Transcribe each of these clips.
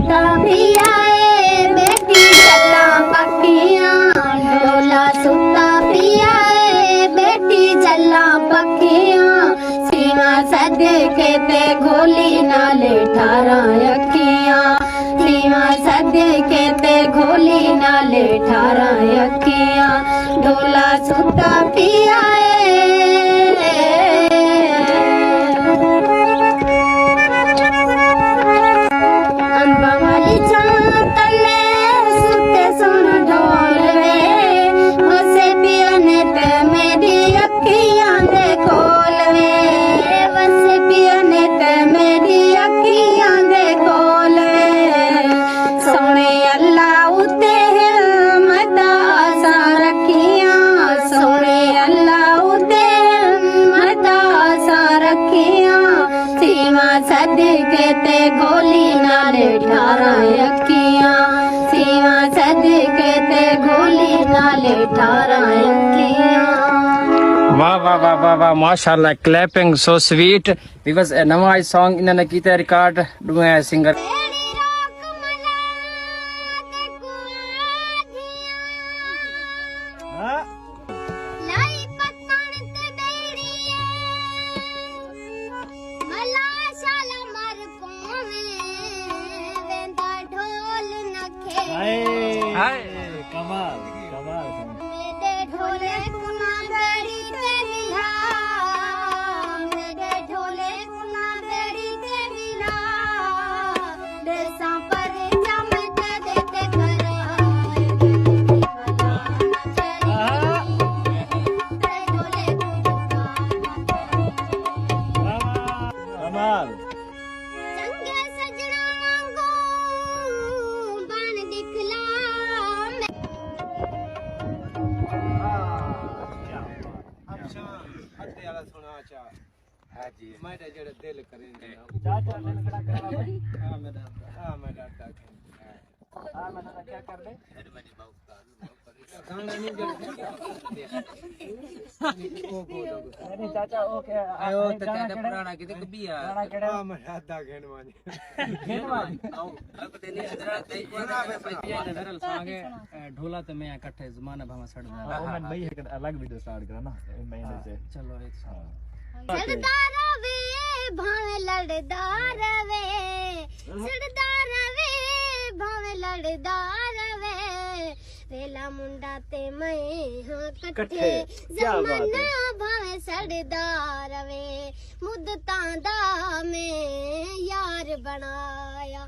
सुता पिया बेटी चला पखियां डोला सुता पिया बेटी चला पखियां सीमा सदके ते घोली नाले 18 अखियां सीमा सदके ते घोली नाले 18 अखियां डोला सुता पिया सदके ते घोली नाले 18 अखियां सीमा सदके ते घोली नाले 18 अखियां। वाह वाह वाह वाह वाह माशाल्लाह क्लैपिंग सो स्वीट बिकॉज नवा सॉन्ग इन्होंने किया रिकॉर्ड दुए सिंगर हाय कमाल कमाल मेरे ढोले कुना बेड़ी ते मिला मेरे ढोले कुना बेड़ी ते मिला देसा पर जमत देते करा कमाल चंगे सजना वांगू बन दिखला मेरा जड़ा दिल करेंगे चाचा दिल खड़ा करा भाई हां मैं डाटा हां मैं क्या कर ले मेरी बात गाना नहीं नहीं चाचा ओके आयो तो चाचा पुराना किते कबिया गाना केड़ा हां मैं आधा घेनवानी आओ अब तेने जरा कई कोना पे पैसा नजरल सांगे ढोला तो मैं इकट्ठे जमाना भामा सड़दा ओ मैं भाई एक अलग वीडियो स्टार्ट करा ना महीने से चलो एक सरदार वे भावे लड़दार वे सरदार वे भावे लड़दार वे वेला मुंडा ते मैं हां कट्ठे जमाना भावे सरदार वे मुद्दतां दा मैं यार बनाया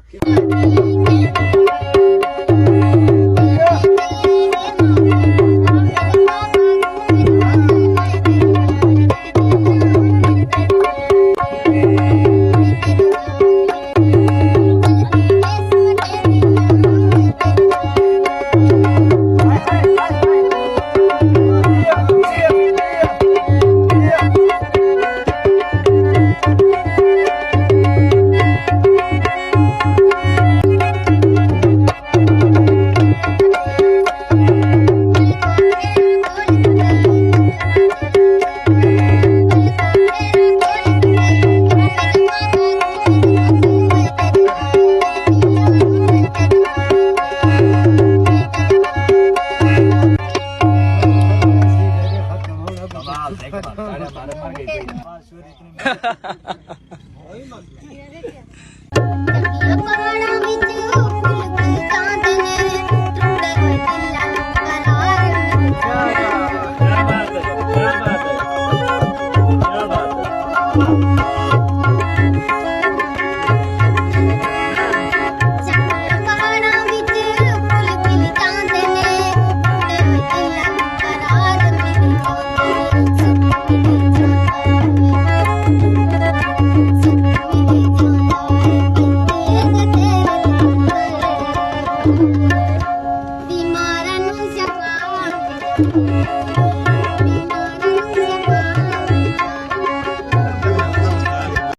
Thank you.